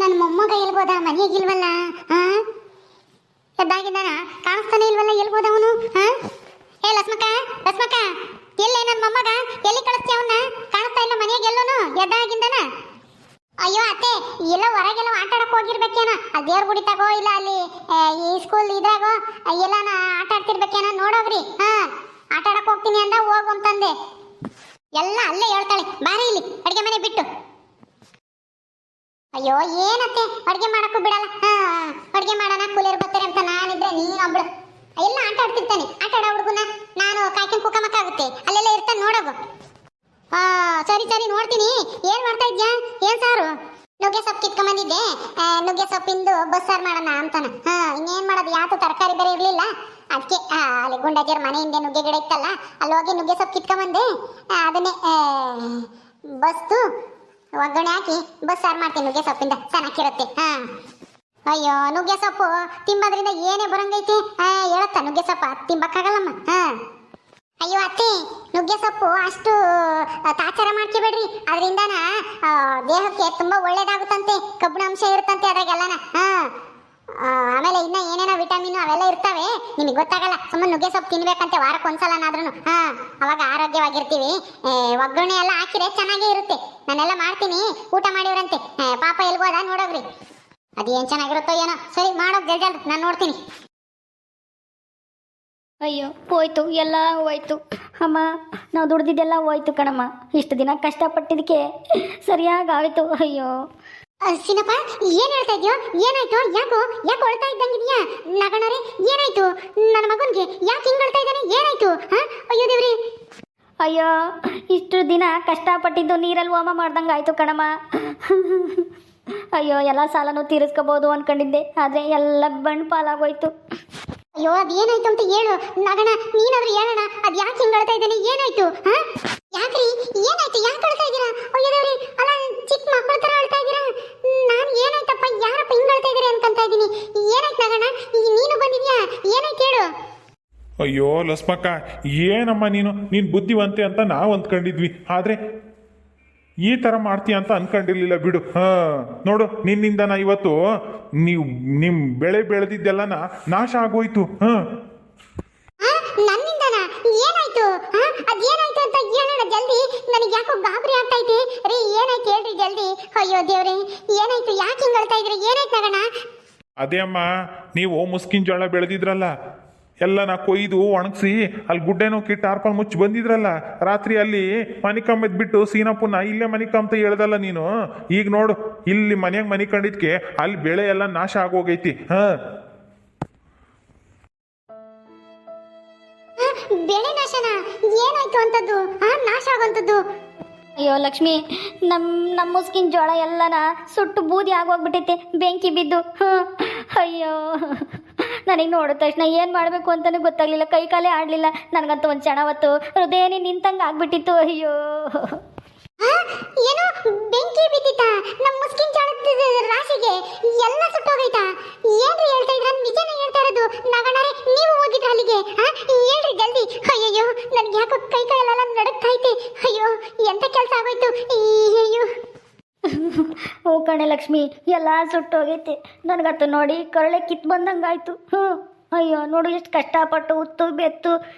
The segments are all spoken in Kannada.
ನನ್ನ ಮೊಮ್ಮಗ ಎಲ್ಬೋದ ಮನೆಗಿಲ್ವಲ್ಲ? ಹಾ, ಎದ್ದಾಗಿದ್ದಾನ? ಕಾಣಿಸ್ತಾನೆ ಇಲ್ವಲ್ಲ, ಎಲ್ಬೋದ ಅವನು? ಹಾ, ಏ ಲಕ್ಷ್ಮಕ್ಕ, ಲಕ್ಷ್ಮಕ್ಕ, ಎಲ್ಲೇ ನನ್ನ ಮೊಮ್ಮಗ? ಎಲ್ಲಿ ಕಳಿಸ್ತೀಯ ಅವನ್ನ? ಕಾಣಿಸ್ತಾ ಇಲ್ಲ ಮನೆಗೆ ಎಲ್ಲೋನು, ಎದ್ದಾಗಿದ್ದಾನ? ಅಯ್ಯೋ ಅತ್ತೆ, ಎಲ್ಲ ಹೊರಗೆಲ್ಲ ಆಟ ಆಡಕ್ ಹೋಗಿರ್ಬೇಕೇನ? ಅಲ್ಲಿ ದೇವ್ರ ಗುಡಿ ತಗೋ, ಇಲ್ಲ ಅಲ್ಲಿ ಈ ಸ್ಕೂಲ್ ಇದ್ರಾಗೋ ಎಲ್ಲಾನ ಆಟ ಆಡ್ತಿರ್ಬೇಕೇನ? ನೋಡೋಗ್ರಿ. ಹಾ, ಆಟ ಆಡಕ್ ಹೋಗ್ತೀನಿ ಅಂದ, ಹೋಗು ಅಂತಂದೆ. ಎಲ್ಲ ಅಲ್ಲೇ ಹೇಳ್ತಾಳೆ, ಬಾರಿ ಇಲ್ಲಿ ಅಡಿಗೆ ಮನೆ ಬಿಟ್ಟು. ಅಯ್ಯೋ ಏನತ್ತೆ, ಅಡ್ಗೆ ಮಾಡಕ್ಕೂ ಬಿಡಲ್ಲ. ಹಾ, ಅಡ್ಗೆ ಮಾಡೋಣ, ಕೂಲಿಯರ್ ಬರ್ತಾರೆ ಅಂತ ನಾನಿದ್ರೆ ನೀನೊಬ್ಳು ಎಲ್ಲ ಆಟ ಆಡ್ತಿರ್ತಾನೆ. ಆಟ ಆಡೋ ಹುಡುಗನ ನಾನು ಕಾಯ್ಕೊಂಡು ಕುಕ್ಕಮಕ್ಕಾಗುತ್ತೆ, ಅಲ್ಲೆಲ್ಲ ಇರ್ತಾನೆ, ನೋಡೋಗು. ಹಾ, ಸರಿ ಸರಿ, ನೋಡ್ತೀನಿ. ಏನ್ ಮಾಡ್ತಾ ಇದ್ಯಾ? ಏನ್ ಸಾರು? ನುಗ್ಗೆ ಸೊಪ್ಪು ಕಿತ್ಕೊಂಬಂದಿದ್ದೆ, ನುಗ್ಗೆ ಸೊಪ್ಪಿಂದು ಬಸ್ಸಾರು ಮಾಡೋಣ ಅಂತಾನ. ಹಾ, ಇನ್ನೇನ್ ಮಾಡೋದು, ಯಾತು ತರಕಾರಿ ಬೇರೆ ಇರ್ಲಿಲ್ಲ, ಅದಕ್ಕೆ ಅಲ್ಲಿ ಗುಂಡಾಜರ್ ಮನೆ ಹಿಂದೆ ನುಗ್ಗೆ ಗಿಡ ಇತ್ತಲ್ಲ, ಅಲ್ಲಿ ಹೋಗಿ ನುಗ್ಗೆ ಸೊಪ್ಪು ಕಿತ್ಕೊಂಬಂದೆ. ಅದನ್ನೇ ಬಸ್ತು ಒಗ್ಗರಣೆ ಹಾಕಿ ಬಸ್ಸಾರು ಮಾಡ್ತೀನಿ. ನುಗ್ಗೆ ಸೊಪ್ಪಿಂದ ಚೆನ್ನಾಗಿರುತ್ತೆ. ಹಾ, ಅಯ್ಯೋ ನುಗ್ಗೆ ಸೊಪ್ಪು ತಿಂಬೋದ್ರಿಂದ ಏನೇ ಬರಂಗೈತಿ? ಹೇಳತ್ತ ನುಗ್ಗೆ ಸೊಪ್ಪು ತಿಂಬಕ್ಕಾಗಲ್ಲಮ್ಮ. ಹಾ, ಅಯ್ಯೋ ಅತ್ತೆ, ನುಗ್ಗೆ ಸೊಪ್ಪು ಅಷ್ಟು ತಾಚಾರ ಮಾಡ್ಕೊಬೇಡ್ರಿ, ಅದರಿಂದನ ದೇಹಕ್ಕೆ ತುಂಬಾ ಒಳ್ಳೇದಾಗುತ್ತಂತೆ, ಕಬ್ಬಿಣಾಂಶ ಇರುತ್ತಂತೆ ಅದ್ರಾಗೆಲ್ಲನ. ಹಾ, ಆಮೇಲೆ ಇನ್ನ ಏನೇನೋ ವಿಟಮಿನ್ ಅವೆಲ್ಲ ಇರ್ತವೆ, ನಿಮಗೆ ಗೊತ್ತಾಗಲ್ಲ. ಸುಮ್ಮನೆ ನುಗ್ಗೆ ಸೊಪ್ಪು ತಿನ್ಬೇಕಂತೆ ವಾರಕ್ಕೆ ಒಂದ್ಸಲನಾದ್ರೂ. ಹಾ, ಅವಾಗ ಆರೋಗ್ಯವಾಗಿರ್ತೀವಿ. ಒಗ್ಗರಣೆ ಎಲ್ಲ ಹಾಕಿದ್ರೆ ಚೆನ್ನಾಗೇ ಇರುತ್ತೆ. ನಾನೆಲ್ಲ ಮಾಡ್ತೀನಿ, ಊಟ ಮಾಡಿವ್ರಂತೆ. ಪಾಪ ಎಲ್ಬೋದ ನೋಡೋಗ್ರಿ, ಅದೇನ್ ಚೆನ್ನಾಗಿರುತ್ತೋ ಏನೋ. ಸರಿ ಮಾಡೋದು ಜಲ್ದಿ, ನಾನು ನೋಡ್ತೀನಿ. ಅಯ್ಯೋ ಹೋಯ್ತು, ಎಲ್ಲ ಹೋಯ್ತು ಅಮ್ಮ. ನಾವು ದುಡ್ದಿದ್ದೆಲ್ಲ ಹೋಯ್ತು ಕಣಮ್ಮ. ಇಷ್ಟು ದಿನ ಕಷ್ಟಪಟ್ಟಿದ್ದಕ್ಕೆ ಸರಿಯಾಗಿ ಆಯಿತು. ಅಯ್ಯೋ ಸಿನಪ್ಪ, ಏನ್ ಹೇಳ್ತಾ ಇದೆಯೋ? ಏನಾಯ್ತು? ಯಾಕೋ ಯಾಕೆ ಹೊಳ್ತಾ ಇದ್ದಂಗಿದ್ಯಾ? ನಗಣರೆ, ಏನಾಯ್ತು ನನ್ನ ಮಗನ್ಗೆ? ಯಾಕೆ ಹಿಂಗ್ ಹೇಳ್ತಾ ಇದ್ದಾನೆ? ಏನಾಯ್ತು? ಅಯ್ಯೋ ದೇವ್ರಿ, ಅಯ್ಯೋ ಇಷ್ಟು ದಿನ ಕಷ್ಟಪಟ್ಟಿದ್ದು ನೀರಲ್ಲಿ ಹೋಮ ಮಾಡ್ದಂಗೆ ಆಯಿತು ಕಣಮ್ಮ. ಅಯ್ಯೋ ಎಲ್ಲ ಸಾಲನೂ ತೀರಿಸ್ಕೋಬೋದು ಅನ್ಕೊಂಡಿದ್ದೆ, ಆದರೆ ಎಲ್ಲ ಬಣ್ಣ ಪಾಲಾಗೋಯ್ತು. ಅಯ್ಯೋ ಅದೇನಾಯ್ತು ಅಂತ ಹೇಳು ನಗಣ, ನೀನಾದ್ರೂ ಹೇಳೋಣ. ಅದ್ ಯಾಕೆ ಹಿಂಗ್ ಹೇಳ್ತಾ ಇದ್ದಾನೆ? ಏನಾಯ್ತು? ಯಾಕ್ರಿ, ಏನಾಯ್ತು? ಯಾಕೆ ಹೇಳ್ತಾ ಇದ್ದೀರಾ? ಅಯ್ಯೋ ದೇವ್ರಿ, ಅಲ್ಲ ಚಿಕ್ಕ ಮಕ್ಕಳ ತರ ಹೇಳ್ತಾ ಇದ್ದೀರಾ? ನಾನು ಏನಾಯ್ತಪ್ಪ, ಯಾರಪ್ಪ ಹಿಂಗ್ ಹೇಳ್ತಾ ಇದಾರೆ ಅನ್ಕೊಂತ ಇದ್ದೀನಿ. ಏನಾಯ್ತು ನಗಣ? ಈಗ ನೀನು ಬಂದಿದ್ಯಾ? ಏನಾಯ್ತು ಹೇಳು? ಅಯ್ಯೋ ಲಸ್ಮಕ್ಕ, ಏನಮ್ಮ ನೀನು ಬುದ್ಧಿವಂತೆ ಅಂತ ನಾವು ಅಂದ್ಕೊಂಡಿದ್ವಿ, ಆದರೆ ಈ ಥರ ಮಾಡ್ತೀಯ ಅಂತ ಅನ್ಕೊಂಡಿರ್ಲಿಲ್ಲ ಬಿಡು. ನೋಡು, ನಿನ್ನಿಂದನ ಇವತ್ತು ನಿಮ್ಮ ಬೆಳೆ ಬೆಳೆದಿದ್ದೆಲ್ಲನ ನಾಶ ಆಗೋಯ್ತು. ನನ್ನಿಂದನಾ? ಏನಾಯ್ತು? ಅದೇನಾಯ್ತು ಅಂತ ಹೇಳೋಣ ಜಲ್ದಿ. ನನಗೆ ಯಾಕೋ ಗಾಬರಿ ಆಗ್ತೈತೆ ರೀ. ಏನಾಯ್ತು ಹೇಳ್ರಿ ಜಲ್ದಿ. ಅಯ್ಯೋ ದೇವ್ರೆ, ಏನಾಯ್ತು? ಯಾಕೆ ಹಿಂಗ್ ಹೇಳ್ತಾ ಇದ್ರಿ? ಏನಾಯ್ತು ನಗಣ? ಅದೇ ಅಮ್ಮ, ನೀವು ಮುಸ್ಕಿನ ಜೋಳ ಬೆಳೆದಿದ್ರಲ್ಲ, ಎಲ್ಲ ಕೊಯ್ದು ಒಣಗಿಸಿ ಅಲ್ಲಿ ಗುಡ್ಡೆನೋ ಕಿಟ್ಟು ಟಾರ್ಪಲ್ ಮುಚ್ಚಿ ಬಂದಿದ್ರಲ್ಲ, ರಾತ್ರಿ ಅಲ್ಲಿ ಮನಿಕಂಬದ್ ಬಿಟ್ಟು ಸೀನಪ್ಪನ ಇಲ್ಲೇ ಮನಿಕಂತ ಹೇಳ್ದಲ್ಲ ನೀನು. ಈಗ ನೋಡು, ಇಲ್ಲಿ ಮನೆಯಾಗ ಮನಿಕಂಡಿದ್ಕೆ ಅಲ್ಲಿ ಬೆಳೆ ಎಲ್ಲ ನಾಶ ಆಗೋಗೈತಿ. ಬೆಳೆ ನಾಶನ? ಏನಾಯ್ತು ಅಂತದ್ದು? ನಾಶ ಆಗೋಂಥದ್ದು? ಅಯ್ಯೋ ಲಕ್ಷ್ಮಿ, ನಮ್ಮ ಮುಸ್ಕಿನ ಜೋಳ ಎಲ್ಲನ ಸುಟ್ಟು ಬೂದಿ ಆಗೋಗ್ಬಿಟ್ಟೈತೆ, ಬೆಂಕಿ ಬಿದ್ದು. ಅಯ್ಯೋ ನನಗೆ ನೋಡಿದ ತಕ್ಷಣ ಏನು ಮಾಡಬೇಕು ಅಂತಲೂ ಗೊತ್ತಾಗಲಿಲ್ಲ, ಕೈ ಕಾಲೇ ಆಡಲಿಲ್ಲ. ನನಗಂತೂ ಒಂದು ಕ್ಷಣ ಹೊತ್ತು ಹೃದಯನೇ ನಿಂತಂಗೆ ಆಗ್ಬಿಟ್ಟಿತ್ತು. ಅಯ್ಯೋ ಏನು ಬೆಂಕಿ ಬಿದ್ದಿತ್ತ? ನಮ್ಮ ಮುಸ್ಕಿನ ಜೋಳದ ರಾಶಿಗೆ ಎಲ್ಲ ಸುಟ್ಟೋಗೈತಾ? ಏನ್ರಿ ಹೇಳ್ತಾ ಇದ್ರ? ನಿಜನೇ ಹೇಳ್ತಾ ಇರೋದು ನಗಣರೆ? ನೀವು ಹೋಗಿದ್ರ ಅಲ್ಲಿಗೆ? ಹೇಳ್ರಿ ಜಲ್ದಿ. ಅಯ್ಯಯ್ಯೋ, ನನ್ಗೆ ಯಾಕೋ ಕೈ ಕಾಲೆಲ್ಲ ನಡುಗ್ತಾ ಐತೆ. ಅಯ್ಯೋ, ಎಂತ ಕೆಲಸ ಆಗೋಯ್ತು? ಅಯ್ಯೋ ಹ್ಞೂ ಕಣೆ ಲಕ್ಷ್ಮಿ, ಎಲ್ಲ ಸುಟ್ಟೋಗೈತೆ. ನನಗಂತೂ ನೋಡಿ ಕರಳೆ ಕಿತ್ತು ಬಂದಂಗಾಯ್ತು. ಅಯ್ಯೋ ನೋಡು, ಎಷ್ಟು ಕಷ್ಟಪಟ್ಟು ಉತ್ತು ಬೆತ್ತು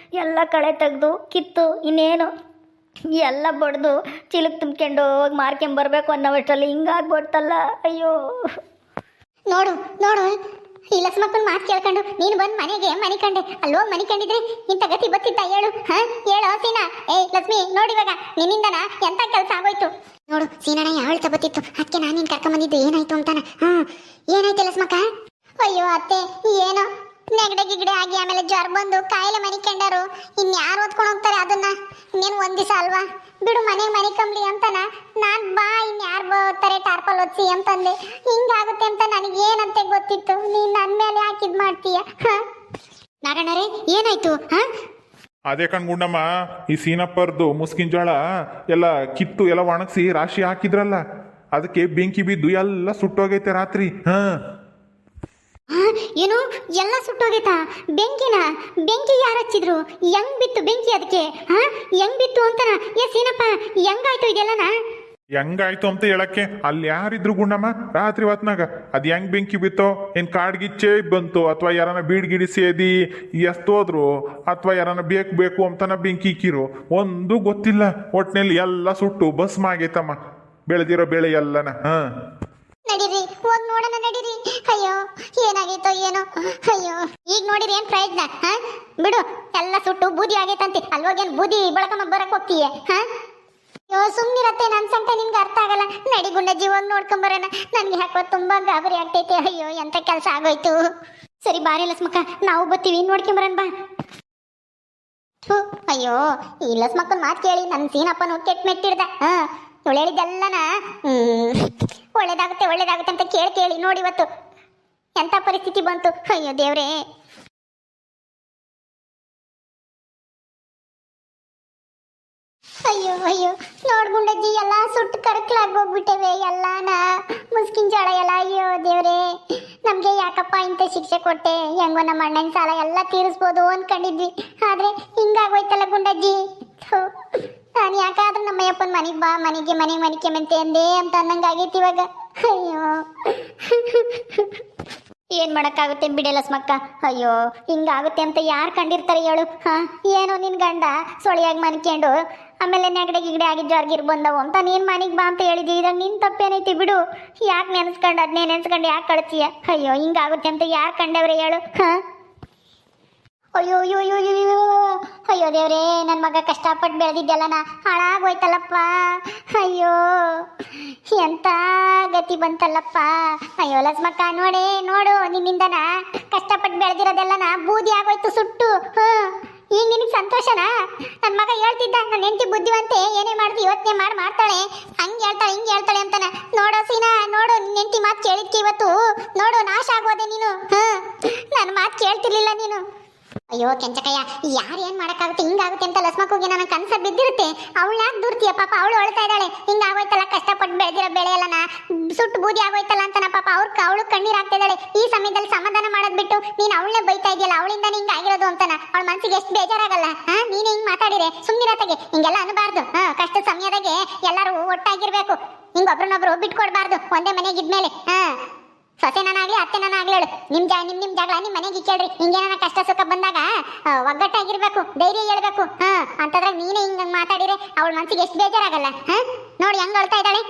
ಎಲ್ಲ ಕಳೆ ತೆಗೆದು ಕಿತ್ತು ಇನ್ನೇನು ಎಲ್ಲ ಬಡ್ದು ಚೀಲಕ್ಕೆ ತುಂಬ್ಕೊಂಡು ಹೋಗಿ ಮಾರ್ಕೊಂಬರ್ಬೇಕು ಅನ್ನೋವಷ್ಟರಲ್ಲಿ ಹಿಂಗಾಗ್ಬಿಡ್ತಲ್ಲ. ಅಯ್ಯೋ ನೋಡು ನೋಡು, ಈ ಲಕ್ಷ್ಮಪ್ಪನ ಮಾತು ಕೇಳ್ಕೊಂಡು ನೀನು ಬಂದು ಮನೆಗೆ ಮನಿಕಂಡೆ. ಅಲ್ಲೋಗಿ ಮನಿಕಂಡಿದ್ರೆ ಇಂಥ ಗತಿ ಬತ್ತಿತ್ತ? ಹೇಳು. ಹೇಳು ಸೀನಾ. ಲಕ್ಷ್ಮಿ, ನೋಡಿ ಇವಾಗ ನಿನ್ನಿಂದನ ಎಂತ ಕೆಲಸ ಆಗೋಯ್ತು ನೋಡು. ಸೀನಣ್ಣ ಯಾವಳ್ತ ಬತ್ತಿತ್ತು, ಅದಕ್ಕೆ ನಾನು ನಿನ್ ಕರ್ಕೊಂಬಂದಿದ್ದು. ಏನಾಯ್ತು ಅಂತಾನ? ಏನಾಯ್ತು ಲಕ್ಷ್ಮಕ್ಕ? ಅಯ್ಯೋ ಅತ್ತೆ, ಏನೋ ನೆಗಡೆ ಗಿಗಡೆ ಆಗಿ ಆಮೇಲೆ ಜ್ವರ ಬಂದು ಕಾಯಿಲೆ ಮನಿಕೊಂಡರು. ಇನ್ಯಾರು ಓದ್ಕೊಂಡು ಹೋಗ್ತಾರೆ ಅದನ್ನ? ಇನ್ನೇನು ಒಂದ್ ದಿವಸ ಅಲ್ವಾ, ಬಿಡು ಮನೆಗೆ ಮನಿಕಂಬ್ಲಿ ಅಂತಾನ. ನಾನ್ ಬಾ, ಇನ್ಯಾರು ಬರ್ತಾರೆ ಟಾರ್ಪಲ್ ಒತ್ಸಿ ಅಂತಂದೆ. ಹಿಂಗಾಗುತ್ತೆ ಅಂತ ನನಗೇನಂತೆ ಗೊತ್ತಿತ್ತು? ನೀನ್ ನನ್ನ ಮೇಲೆ ಹಾಕಿದ್ ಮಾಡ್ತೀಯ? ನಾರಾಯಣರೇ, ಏನಾಯ್ತು? ಅದೇ ಕಣ್ಗುಂಡಮ್ಮ, ಈ ಸೀನಪ್ಪರ್ದು ಮುಸ್ಕಿನ ಜೋಳ ಎಲ್ಲ ಕಿತ್ತು ಎಲ್ಲ ಒಣಗಿಸಿ ರಾಶಿ ಹಾಕಿದ್ರಲ್ಲ, ಅದಕ್ಕೆ ಬೆಂಕಿ ಬಿದ್ದು ಎಲ್ಲ ಸುಟ್ಟೋಗೈತೆ ರಾತ್ರಿ. ಏನು ಎಲ್ಲ ಸುಟ್ಟೋಗೈತಾ? ಬೆಂಕಿನ? ಬೆಂಕಿ ಯಾರು ಹಚ್ಚಿದ್ರು? ಹೆಂಗ್ ಬಿತ್ತು ಬೆಂಕಿ ಅದಕ್ಕೆ? ಹೆಂಗ್ ಬಿತ್ತು ಅಂತಾನ? ಸೀನಪ್ಪ, ಹೆಂಗಾಯ್ತು ಇದೆಲ್ಲನ? ಹೆಂಗಾಯ್ತು ಅಂತ ಹೇಳಕ್ಕೆ ಅಲ್ಲಿ ಯಾರಿದ್ರು ಗುಂಡಮ್ಮ ರಾತ್ರಿ ಹೊತ್ನಾಗ ಅದ್ ಹೆಂಗ್ ಬೆಂಕಿ ಬಿತ್ತೋ ಏನ್ ಕಾಡ್ಗಿಚ್ಚೆ ಬಂತು ಅಥವಾ ಯಾರನ್ನ ಬೀಡ್ ಗಿಡಿ ಸೇದಿ ಎಸ್ತೋದ್ರು ಅಥವಾ ಯಾರನ್ನ ಬೇಕು ಅಂತನ ಬೆಂಕಿ ಇಕ್ಕಿರು ಒಂದು ಗೊತ್ತಿಲ್ಲ. ಒಟ್ನಲ್ಲಿ ಎಲ್ಲ ಸುಟ್ಟು ಭಸ್ಮ ಆಗೈತಮ್ಮ ಬೆಳೆದಿರೋ ಬೆಳೆ ಎಲ್ಲನ. ನಡೀರಿ ಹೋಗ್ ನೋಡೋಣ ನಡೀರಿ. ಅಯ್ಯೋ ಏನಾಗೈತೋ ಏನೋ. ಅಯ್ಯೋ ಈಗ ನೋಡಿರಿ ಏನ್ ಪ್ರಯೋಜನ? ಬಿಡು, ಎಲ್ಲ ಸುಟ್ಟು ಬೂದಿ ಆಗೈತಂತೆ. ಅಲ್ವಾಗೇನ್ ಬೂದಿ ಬಳಕಮ್ಮ ಬರಕ್ ಹೋಗ್ತೀಯ? ಅಯ್ಯೋ ಸುಮ್ನಿರತ್ತೆ, ನನ್ ಸಂಟ ನಿನ್ಗೆ ಅರ್ಥ ಆಗಲ್ಲ. ನಡಿ ಗುಂಡಜ್ಜಿ ಹೋಗಿ ನೋಡ್ಕೊಂಬರೋಣ. ನನ್ಗೆ ಯಾಕೋ ತುಂಬಾ ಗಾಬರಿ ಆಗ್ತೈತೆ. ಅಯ್ಯೋ ಎಂತ ಕೆಲಸ ಆಗೋಯ್ತು. ಸರಿ ಬಾರಿ ಲಸ್ಮಕ್ಕ, ನಾವು ಬರ್ತೀವಿ, ನೋಡ್ಕೊಂಬರೋಣ ಬಾ. ಅಯ್ಯೋ ಈ ಲಸ್ಮಕ್ಕನ್ ಮಾತು ಕೇಳಿ ನನ್ ಸೀನಪ್ಪನು ಕೆಟ್ಟ ಮೆಟ್ಟಿಡ್ದ. ಇವಳು ಹೇಳಿದ್ದೆಲ್ಲನ ಒಳ್ಳೇದಾಗುತ್ತೆ ಅಂತ ಕೇಳಿ ನೋಡಿ ಇವತ್ತು ಎಂತ ಪರಿಸ್ಥಿತಿ ಬಂತು. ಅಯ್ಯೋ ದೇವ್ರೇ. ಅಯ್ಯೋ ನೋಡ್ಗುಂಡಜ್ಜಿ ಎಲ್ಲ ಸುಟ್ಟು ಕರಕಲಾಗೋಗ್ಬಿಟ್ಟವೆ ಎಲ್ಲಾನ, ಮುಸ್ಕಿನ ಜೋಳ ಎಲ್ಲ. ಅಯ್ಯೋ ದೇವ್ರೇ, ನಮ್ಗೆ ಯಾಕಪ್ಪ ಇಂಥ ಶಿಕ್ಷೆ ಕೊಟ್ಟೆ? ಹೆಂಗೋ ನಮ್ಮ ಅಣ್ಣನ ಸಾಲ ಎಲ್ಲ ತೀರಿಸ್ಬೋದು ಅನ್ಕೊಂಡಿದ್ವಿ, ಆದ್ರೆ ಹಿಂಗಾಗೋಯ್ತಲ್ಲ ಗುಂಡಜ್ಜಿ. ನಾನು ಯಾಕಾದ್ರೂ ನಮ್ಮಯ್ಯಪ್ಪನ ಮನೆಗೆ ಬಾ, ಮನೆಗೆ ಮೆಂತೆ ಅಂದೆ ಅಂತ ಅನ್ನಂಗಾಗೈತಿ ಇವಾಗ. ಅಯ್ಯೋ ಏನ್ ಮಾಡಕ್ಕಾಗುತ್ತೆ ಬಿಡೆ ಲಸ್ಮಕ್ಕ. ಅಯ್ಯೋ ಹಿಂಗಾಗುತ್ತೆ ಅಂತ ಯಾರು ಕಂಡಿರ್ತಾರೆ ಹೇಳು? ಏನೋ ನಿನ್ ಗಂಡ ಸೊಳಿಯಾಗಿ ಮನ್ಕೊಂಡು ಆಮೇಲೆ ನೆಗಡೆ ಗಿಗಡೆ ಆಗಿದ್ದು ಜಾರ್ಗಿರ್ ಬಂದವು ಅಂತ ನೀನ್ ಮನೆಗೆ ಬಾ ಅಂತ ಹೇಳಿದಿ. ಇದಾಗ ನಿನ್ ತಪ್ಪೇನೈತಿ ಬಿಡು. ಯಾಕೆ ನೆನೆಸ್ಕೊಂಡು ಅದನ್ನೇ ನೆನೆಸ್ಕೊಂಡು ಯಾಕೆ ಕಳ್ತೀಯ? ಅಯ್ಯೋ ಹಿಂಗಾಗುತ್ತೆ ಅಂತ ಯಾರು ಕಂಡವ್ರೆ ಹೇಳು? ಅಯ್ಯೋ ಅಯ್ಯೋ ಅಯ್ಯೋ ಅಯ್ಯೋ ಅಯ್ಯೋ ದೇವ್ರೇ, ನನ್ನ ಮಗ ಕಷ್ಟಪಟ್ಟು ಬೆಳೆದಿದ್ದೆಲ್ಲನ ಹಾಳಾಗೋಯ್ತಲ್ಲಪ್ಪ. ಅಯ್ಯೋ ಎಂತ ಗತಿ ಬಂತಲ್ಲಪ್ಪ. ಅಯ್ಯೋ ಲಸ್ಮಕ್ಕ ನೋಡು ನಿನ್ನಿಂದನ ಕಷ್ಟಪಟ್ಟು ಬೆಳೆದಿರೋದೆಲ್ಲನ ಬೂದಿ ಆಗೋಯ್ತು ಸುಟ್ಟು. ಈಗ ನಿನಗೆ ಸಂತೋಷನಾ? ನನ್ನ ಮಗ ಹೇಳ್ತಿದ್ದ ನನ್ನ ಹೆಂಡತಿ ಬುದ್ಧಿವಂತೆ, ಏನೇ ಮಾಡಿದ್ರು ಯೋಚನೆ ಮಾಡ್ತಾಳೆ, ಹಂಗೆ ಹೇಳ್ತಾಳೆ ಹಿಂಗೆ ಹೇಳ್ತಾಳೆ ಅಂತಾನ. ನೋಡೋ ಸೀನಾ, ನೋಡು ನಿನ್ನ ಹೆಂಡತಿ ಮಾತು ಕೇಳಿದ್ಕೆ ಇವತ್ತು ನೋಡು ನಾಶ ಆಗೋದೆ ನೀನು. ನನ್ನ ಮಾತು ಕೇಳ್ತಿರ್ಲಿಲ್ಲ ನೀನು. ಅಯ್ಯೋ ಕೆಂಚಕಯ್ಯ, ಯಾರು ಏನ್ ಮಾಡಕ್ಕಾಗುತ್ತೆ? ಹಿಂಗಾಗುತ್ತೆ ಅಂತ ಲಸ್ಮಕ್ಕೋಗಿ ನನ್ನ ಕನಸ ಬಿದ್ದಿರುತ್ತೆ. ಅವಳು ಯಾಕೆ ದೂರ್ತೀಯ? ಪಾಪ ಅವಳು ಅಳ್ತಾ ಇದ್ದಾಳೆ. ಹಿಂಗಾಗೋಯ್ತಲ್ಲ, ಕಷ್ಟಪಟ್ಟು ಬೆಳೆದಿರೋ ಬೆಳೆ ಎಲ್ಲನ ಸುಟ್ಟು ಬೂದಿ ಆಗೋಯ್ತಲ್ಲ ಅಂತ ಪಾಪ ಅವಳು ಕಣ್ಣೀರ್ ಆಗ್ತಾ ಇದ್ದಾಳೆ. ಈ ಸಮಯದಲ್ಲಿ ಸಮಾಧಾನ ಮಾಡೋದ್ ಬಿಟ್ಟು ನೀನ್ ಅವಳನ್ನೇ ಬೈತಾ ಇದೆಯಲ್ಲ, ಅವಳಿಂದ ಹಿಂಗ ಆಗಿರೋದು ಅಂತಾನ. ಅವಳ ಮನ್ಸಿಗೆ ಎಷ್ಟು ಬೇಜಾರಾಗಲ್ಲ? ನೀನೇ ಹಿಂಗ್ ಮಾತಾಡಿರೆ ಸುಮ್ನಿರತೆಗೆ ಹಿಂಗೆಲ್ಲ ಅನ್ಬಾರ್ದು. ಕಷ್ಟ ಸಮಯದಾಗೆ ಎಲ್ಲರೂ ಒಟ್ಟಾಗಿರ್ಬೇಕು, ಹಿಂಗೊಬ್ರನ್ನೊಬ್ರು ಬಿಟ್ಕೊಡ್ಬಾರ್ದು. ಒಂದೇ ಮನೆಗಿದ್ಮೇಲೆ ಸೊಸೆನಾಗ್ಲಿ ಅತ್ತೆನಾಗ್ಲಿ ಹೇಳು, ನಿಮ್ ಜಾಗ ನಿಮ್ ಮನೆಗೆ ಕೇಳ್ರಿ. ಹಿಂಗೇನ ಕಷ್ಟ ಸುಖ ಬಂದಾಗ ಒಗ್ಗಟ್ಟಾಗಿರ್ಬೇಕು, ಧೈರ್ಯ ಹೇಳ್ಬೇಕು. ಅಂತಂದ್ರೆ ನೀನೇ ಹಿಂಗ ಮಾತಾಡಿರೆ ಅವಳ ಮನ್ಸಿಗೆ ಎಷ್ಟು ಬೇಜಾರಾಗಲ್ಲ? ನೋಡಿ ಹೆಂಗ್ ಅಳ್ತಾ ಇದ್ದಾಳೆ.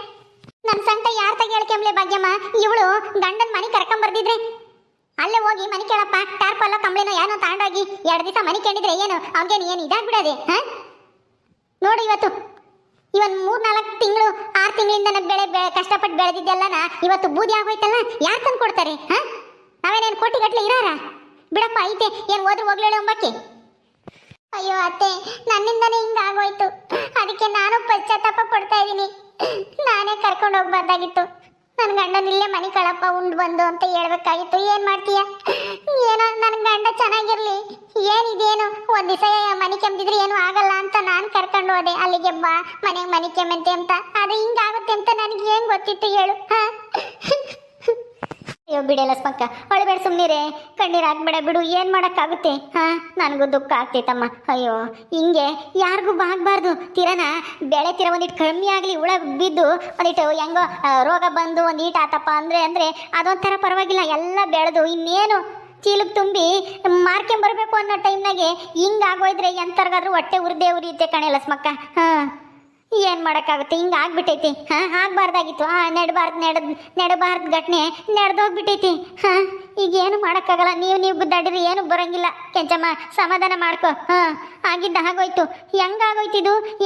ನನ್ ಸಂತ ಯಾರ ತಗ ಹೇಳ್ಕೆಂಬ್ಲೆ ಭಾಗ್ಯಮ್ಮ. ಇವಳು ಗಂಡನ್ ಮನೆ ಕರ್ಕೊಂಡ್ ಬರ್ದಿದ್ರೆ ಅಲ್ಲೇ ಹೋಗಿ ಮನೆ ಕೇಳಪ್ಪ, ಟಾರ್ಪಲ್ಲ ಕಂಬ್ಳಿನೋ ಏನೋ ತಗೊಂಡೋಗಿ 2 ದಿವಸ ಮನೆ ಕೇಳಿದ್ರೆ ಏನು ಅವ್ಗೇನು ಏನು ಇದಾಗ್ಬಿಡೋದೆ? ನೋಡಿ ಇವತ್ತು 3-4 ತಿಂಗಳು 6 ತಿಂಗಳಿಂದ ಬೆಳೆ ಕಷ್ಟಪಟ್ಟು ಬೆಳೆದಿದ್ದೆಲ್ಲನ ಇವತ್ತು ಬೂದಿ ಆಗೋಯ್ತಲ್ಲ. ಯಾರು ತಂದು ಕೊಡ್ತಾರೆ? ನಾವೇನೇನು ಕೋಟಿಗಟ್ಲೆ ಇರಾರ? ಬಿಡಪ್ಪ ಐತೆ, ಏನು ಹೋದ್ರು ಹೋಗ್ಲೇಳೆ ಅಂಬಕ್ಕೆ. ಅಯ್ಯೋ ಅತ್ತೆ, ನನ್ನಿಂದನೇ ಹಿಂಗಾಗೋಯ್ತು. ಅದಕ್ಕೆ ನಾನು ಪಶ್ಚಾತ್ತಾಪ ಪಡ್ತಾ ಇದ್ದೀನಿ. ನಾನೇ ಕರ್ಕೊಂಡು ಹೋಗ್ಬಾರ್ದಾಗಿತ್ತು. ನನ್ನ ಗಂಡನ ಇಲ್ಲೇ ಮನೆ ಕಳಪ್ಪ ಉಂಡು ಬಂದು ಅಂತ ಹೇಳ್ಬೇಕಾಗಿತ್ತು. ಏನ್ ಮಾಡ್ತೀಯ? ಏನೋ ನನ್ನ ಗಂಡ ಚೆನ್ನಾಗಿರ್ಲಿ, ಏನಿದೇನು ಒಂದ್ ದಿವಸ ಮನೆ ಕೆಮ್ದಿದ್ರೆ ಏನು ಆಗಲ್ಲ ಅಂತ ನಾನು ಕರ್ಕೊಂಡು ಹೋದೆ. ಅಲ್ಲಿಗೆ ಬಾ ಮನೆ ಕೆಮ್ಮಂತೆ ಅಂತ. ಅದು ಹಿಂಗಾಗುತ್ತೆ ಅಂತ ನನಗೆ ಏನ್ ಗೊತ್ತಿತ್ತು ಹೇಳು? ಅಯ್ಯೋ ಬಿಡೆ ಲಸ್ಮಕ್ಕ, ಅಳಬೇಡ ಸುಮ್ಮನಿರೇ, ಕಣ್ಣೀರು ಹಾಕ್ಬೇಡ ಬಿಡು. ಏನು ಮಾಡೋಕ್ಕಾಗುತ್ತೆ? ನನಗೂ ದುಃಖ ಆಗ್ತೈತಮ್ಮ. ಅಯ್ಯೋ ಹಿಂಗೆ ಯಾರಿಗೂ ಬಾಗಬಾರ್ದು. ತೀರನ ಬೆಳೆ ತೀರ ಒಂದಿಟ್ಟು ಕಮ್ಮಿ ಆಗಲಿ, ಹುಳ ಬಿದ್ದು ಒಂದಿಟ್ಟು ಹೆಂಗೋ ರೋಗ ಬಂದು ಒಂದು ಈಟ ಆತಪ್ಪ ಅಂದರೆ ಅದೊಂಥರ ಪರವಾಗಿಲ್ಲ. ಎಲ್ಲ ಬೆಳೆದು ಇನ್ನೇನು ಚೀಲಕ್ಕೆ ತುಂಬಿ ಮಾರ್ಕೊಂಬರ್ಬೇಕು ಅನ್ನೋ ಟೈಮ್ನಾಗೆ ಹಿಂಗಾಗೋಯ್ದ್ರೆ ಎಂತರ್ಗಾದ್ರೂ ಹೊಟ್ಟೆ ಉರಿಯುತ್ತೆ ಕಣೆ ಲಸ್ಮಕ್ಕ. ಏನು ಮಾಡೋಕ್ಕಾಗುತ್ತೆ? ಹಿಂಗೆ ಆಗ್ಬಿಟ್ಟೈತಿ. ಆಗ್ಬಾರ್ದಾಗಿತ್ತು. ನೆಡಬಾರ್ದು ಘಟನೆ ನಡೆದೋಗ್ಬಿಟ್ಟೈತಿ. ಈಗೇನು ಮಾಡೋಕ್ಕಾಗಲ್ಲ. ನೀವು ಗುದ್ದಾಡಿದ್ರೆ ಏನು ಬರೋಂಗಿಲ್ಲ. ಕೆಂಚಮ್ಮ ಸಮಾಧಾನ ಮಾಡ್ಕೊ. ಆಗಿದ್ದ ಆಗೋಯ್ತು.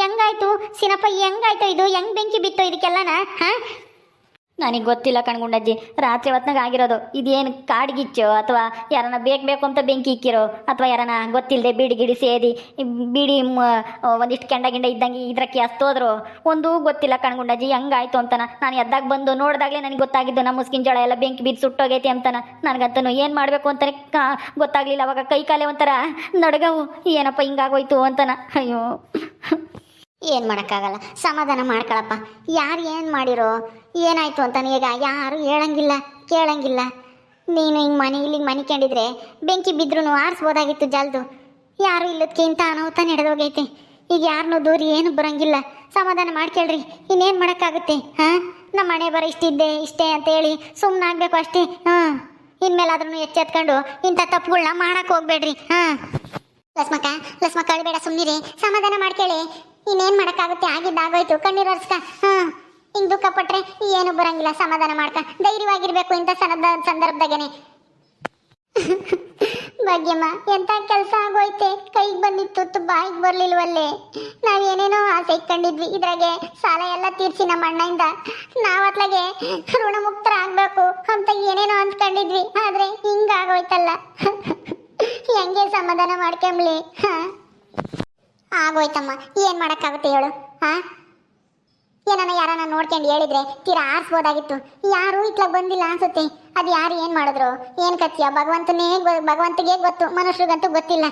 ಹೆಂಗಾಯ್ತು ಸಿನಪ್ಪ? ಹೆಂಗಾಯ್ತು ಇದು? ಹೆಂಗ್ ಬೆಂಕಿ ಬಿತ್ತು ಇದಕ್ಕೆಲ್ಲನ? ನನಗೆ ಗೊತ್ತಿಲ್ಲ ಕಣ್ಗುಂಡಜ್ಜಿ, ರಾತ್ರಿ ಹೊತ್ನಾಗ ಆಗಿರೋದು. ಇದೇನು ಕಾಡ್ಗಿಚ್ಚೋ ಅಥವಾ ಯಾರನ್ನ ಬೇಕು ಅಂತ ಬೆಂಕಿ ಇಕ್ಕಿರೋ ಅಥವಾ ಯಾರನ್ನ ಗೊತ್ತಿಲ್ಲದೆ ಬೀಡಿ ಗಿಡಿ ಸೇದಿ ಬೀಡಿ ಒಂದಿಷ್ಟು ಕೆಂಡ ಇದ್ದಂಗೆ ಇದ್ರಕ್ಕೆ ಹಸ್ತೋದ್ರು ಒಂದೂ ಗೊತ್ತಿಲ್ಲ ಕಣ್ಗುಂಡಜ್ಜಿ. ಹೆಂಗಾಯ್ತು ಅಂತಾನ ನಾನು ಎದ್ದಾಗ ಬಂದು ನೋಡಿದಾಗಲೇ ನನಗೆ ಗೊತ್ತಾಗಿದ್ದು ನಮ್ಮ ಮುಸ್ಕಿನ ಜೋಳ ಎಲ್ಲ ಬೆಂಕಿ ಬಿದ್ದು ಸುಟ್ಟೋಗೈತಿ ಅಂತಾನ. ನನಗಂತೂ ಏನು ಮಾಡಬೇಕು ಅಂತಲೇ ಗೊತ್ತಾಗಲಿಲ್ಲ. ಅವಾಗ ಕೈ ಕಾಲೇ ಒಂಥರ ನಡ್ಗವು. ಏನಪ್ಪ ಹಿಂಗಾಗೋಯ್ತು ಅಂತಾನ. ಅಯ್ಯೋ ಏನು ಮಾಡೋಕ್ಕಾಗಲ್ಲ, ಸಮಾಧಾನ ಮಾಡ್ಕೊಳಪ್ಪ. ಯಾರು ಏನು ಮಾಡಿರೋ ಏನಾಯ್ತು ಅಂತ ಈಗ ಯಾರು ಹೇಳಂಗಿಲ್ಲ ಕೇಳಂಗಿಲ್ಲ. ನೀನು ಹಿಂಗೆ ಇಲ್ಲಿಗೆ ಮನಿಕೊಂಡಿದ್ರೆ ಬೆಂಕಿ ಬಿದ್ರೂ ಆರಿಸ್ಬೋದಾಗಿತ್ತು ಜಲ್ದು. ಯಾರು ಇಲ್ಲದಕ್ಕೆ ಇಂಥ ಅನಾಹುತ ನಡೆದೋಗೈತೆ. ಈಗ ಯಾರನ್ನೂ ದೂರಿ ಏನು ಬರಂಗಿಲ್ಲ, ಸಮಾಧಾನ ಮಾಡ್ಕೇಳ್ರಿ. ಇನ್ನೇನು ಮಾಡೋಕ್ಕಾಗುತ್ತೆ? ಹಾಂ, ನಮ್ಮ ಮನೆ ಬರೋ ಇಷ್ಟೇ ಅಂತ ಹೇಳಿ ಸುಮ್ಮನಾಗಬೇಕು ಅಷ್ಟೇ. ಹಾಂ, ಇನ್ಮೇಲಾದ್ರೂ ಎಚ್ಚೆತ್ಕೊಂಡು ಇಂಥ ತಪ್ಪುಗಳನ್ನ ಮಾಡಕ್ಕೆ ಹೋಗ್ಬೇಡ್ರಿ. ಹಾಂ, ಲಸ್ಮಕ್ಕ ಅಳ್ಬೇಡ, ಸುಮ್ಮನಿರಿ, ಸಮಾಧಾನ ಮಾಡ್ಕೇಳಿ. ಇನ್ನೇನು ಮಾಡೋಕ್ಕಾಗುತ್ತೆ? ಆಗಿದ್ದಾಗೋಯ್ತು, ಕಣ್ಣೀರು ಒರೆಸ್ಕ. ಹಾಂ, ಹಿಂಗೆ ದುಃಖ ಪಟ್ರೆ ಏನು ಬರಂಗಿಲ್ಲ, ಸಮಾಧಾನ ಮಾಡ್ಕ, ಧೈರ್ಯವಾಗಿರ್ಬೇಕು ಇಂಥ ಸಂದರ್ಭದಾಗೇನೆ. ಭಾಗ್ಯಮ್ಮ, ಎಂತ ಕೆಲಸ ಆಗೋಯ್ತೆ, ಕೈಗೆ ಬಂದಿತ್ತು ಬಾಯಿಗೆ ಬರ್ಲಿಲ್ವಲ್ಲೇ. ನಾವೇನೇನೋ ಆಸೆ ಇಟ್ಕೊಂಡಿದ್ವಿ, ಇದ್ರಾಗೆ ಸಾಲ ಎಲ್ಲ ತೀರ್ಸಿ ನಮ್ಮ ಅಣ್ಣಯಿಂದ ನಾವತ್ಲಾಗೆ ಋಣಮುಕ್ತರ ಆಗ್ಬೇಕು ಅಂತ ಏನೇನೋ ಅಂದ್ಕೊಂಡಿದ್ವಿ. ಆದ್ರೆ ಹಿಂಗಾಗೋಯ್ತಲ್ಲ. ಹೆಂಗೆ ಸಮಾಧಾನ ಮಾಡ್ಕೊಂಬ್ಲಿ? ಆಗೋಯ್ತಮ್ಮ, ಏನ್ ಮಾಡಕ್ಕಾಗುತ್ತೆ ಹೇಳು? ಯಾರನ್ನ ನೋಡ್ಕೊಂಡು ಹೇಳಿದ್ರೆ ತೀರಾ ಆರಿಸ್ಬೋದಾಗಿತ್ತು. ಯಾರು ಇತ್ಲಾಗ ಬಂದಿಲ್ಲ ಅನ್ಸುತ್ತೆ. ಅದು ಯಾರು ಏನ್ ಮಾಡಿದ್ರು, ಏನ್ ಕತ್ಯ ಭಗವಂತಗೆ ಗೊತ್ತು, ಮನುಷ್ಯರಿಗಂತೂ ಗೊತ್ತಿಲ್ಲ.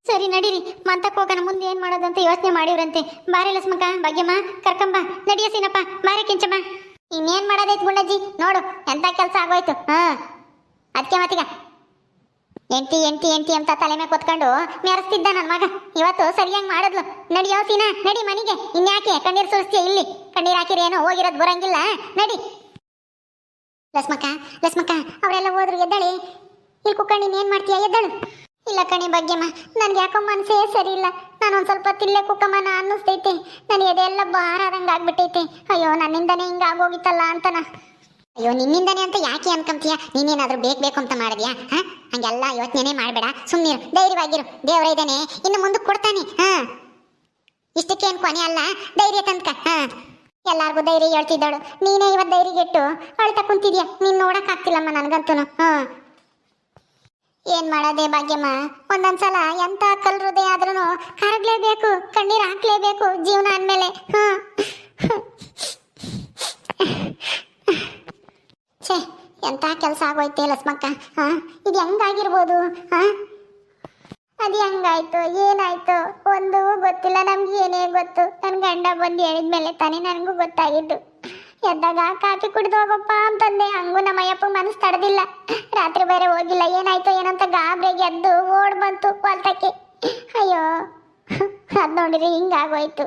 ಸರಿ ನಡೀರಿ, ಮಂತಕ್ಕೆ ಹೋಗೋಣ. ಮುಂದೆ ಏನ್ ಮಾಡೋದು ಅಂತ ಯೋಚನೆ ಮಾಡಿವ್ರಂತೆ. ಬಾರಿ ಲಸ್ಮಕ್ಕ, ಭಾಗ್ಯಮ್ಮ, ಕರ್ಕಂಬ, ನಡಿಯ ಸೀನಪ್ಪ, ಬಾರಿ ಕೆಂಚಮ್ಮ. ಇನ್ನೇನ್ ಮಾಡೋದೈತ್ ಗುಂಡಜ್ಜಿ, ನೋಡು ಎಂತ ಕೆಲಸ ಆಗೋಯ್ತು. ಅದಕ್ಕೆ ಮತ್ತೀಗ ಎಂಟಿ ಅಂತ ತಲೆ ಮೇಲೆ ಕೊತ್ಕೊಂಡು ಮೆರೆಸ್ತಿದ್ದ ನನ್ನ ಮಗ. ಇವತ್ತು ಸರಿಯಾಗಿ ಮಾಡಿದ್ಲು. ನಡಿಯೋ ಸೀನಾ, ನಡಿ ಮನೆಗೆ. ಇನ್ಯಾಕೆ ಕಣ್ಣೀರು ಸುರಿಸ್ತೀಯ? ಇಲ್ಲಿ ಕಣ್ಣೀರು ಹಾಕಿರೇನೋ, ಹೋಗಿರೋದು ಬರಂಗಿಲ್ಲ. ನಡಿ ಲಸ್ಮಕ್ಕ, ಅವರೆಲ್ಲ ಹೋದ್ರು, ಎದ್ದಳಿ. ಇಲ್ಲಿ ಕುಕ್ಕಣ್ಣಿ ಏನ್ ಮಾಡ್ತೀಯ? ಎದ್ದಳು. ಇಲ್ಲ ಕಣಿ ಭಾಗ್ಯಮ್ಮ, ನನ್ಗೆ ಯಾಕೋ ಮನಸ್ಸೇ ಸರಿ ಇಲ್ಲ. ನಾನು ಒಂದ್ ಸ್ವಲ್ಪ ತಿಲ್ಲೆ ಕುಕ್ಕಮ್ಮನ ಅನ್ನಿಸ್ತೈತೆ. ನನ್ನ ಎದೆಲ್ಲ ಭಾರ ಆದಂಗೆ ಆಗ್ಬಿಟ್ಟೈತೆ. ಅಯ್ಯೋ, ನನ್ನಿಂದನೇ ಹಿಂಗೆ ಆಗೋಗಿತ್ತಲ್ಲ ಅಂತನ. ಅಯ್ಯೋ, ನಿನ್ನಿಂದನೇ ಅಂತ ಯಾಕೆ ಅನ್ಕೊಂತೀಯ? ನೀನೇನಾದ್ರೂ ಬೇಕು ಅಂತ ಮಾಡಿದ್ಯಾ? ಹಂಗೆಲ್ಲ ಯೋಚನೆ ಮಾಡಬೇಡ, ಸುಮ್ಮನಿರು, ಧೈರ್ಯವಾಗಿರು. ದೇವ್ರ ಇದ್ದಾನೆ, ಇನ್ನು ಮುಂದಕ್ಕೆ ಕೊಡ್ತಾನೆ. ಇಷ್ಟಕ್ಕೇನು ಕೊನೆ ಅಲ್ಲ, ಧೈರ್ಯ ತಂದ್ಕ. ಎಲ್ಲಾರ್ಗು ಧೈರ್ಯ ಹೇಳ್ತಿದ್ದಾಳು, ನೀನೇ ಇವತ್ತು ಧೈರ್ಯಗೆಟ್ಟು ಅಳ್ತಾ ಕುಂತಿದ್ಯಾ. ನೀನ್ ನೋಡಕ್ ಆಗ್ತಿಲ್ಲಮ್ಮ ನನಗಂತೂ. ಏನ್ ಮಾಡೋದೆ ಭಾಗ್ಯಮ್ಮ, ಒಂದೊಂದ್ಸಲ ಎಂತ ಕಲ್ ಹೃದಯ ಆದ್ರೂ ಕರಗ್ಲೇಬೇಕು, ಕಣ್ಣೀರ್ ಹಾಕ್ಲೇಬೇಕು ಜೀವನ ಅಂದ್ಮೇಲೆ. ಛೇ, ಎಂತ ಕೆಲಸ ಆಗೋಯ್ತೆ ಲಸ್ಮಕ್ಕ. ಇದು ಹೆಂಗಾಗಿರ್ಬೋದು? ಅದು ಹೆಂಗಾಯ್ತು, ಏನಾಯ್ತು ಒಂದು ಗೊತ್ತಿಲ್ಲ. ನಮ್ಗೆ ಏನೇ ಗೊತ್ತು? ನನ್ನ ಗಂಡ ಬಂದು ಹೇಳಿದ್ಮೇಲೆ ತಾನೇ ನನಗೂ ಗೊತ್ತಾಗಿದ್ದು. ಎದ್ದಾಗ ಕಾಫಿ ಕುಡಿದು ಹೋಗಪ್ಪ ಅಂತಂದೆ. ಹಂಗೂ ನಮ್ಮ ಅಯ್ಯಪ್ಪ ಮನಸ್ಸು ತಡೆದಿಲ್ಲ. ರಾತ್ರಿ ಬೇರೆ ಹೋಗಿಲ್ಲ. ಏನಾಯ್ತು ಏನಂತ ಗಾಬರಿಗೆ ಎದ್ದು ಓಡ್ ಬಂತು ಹೊಲ್ತಕ್ಕೆ. ಅಯ್ಯೋ, ಅದ್ ನೋಡಿರಿ ಹಿಂಗಾಗೋಯ್ತು.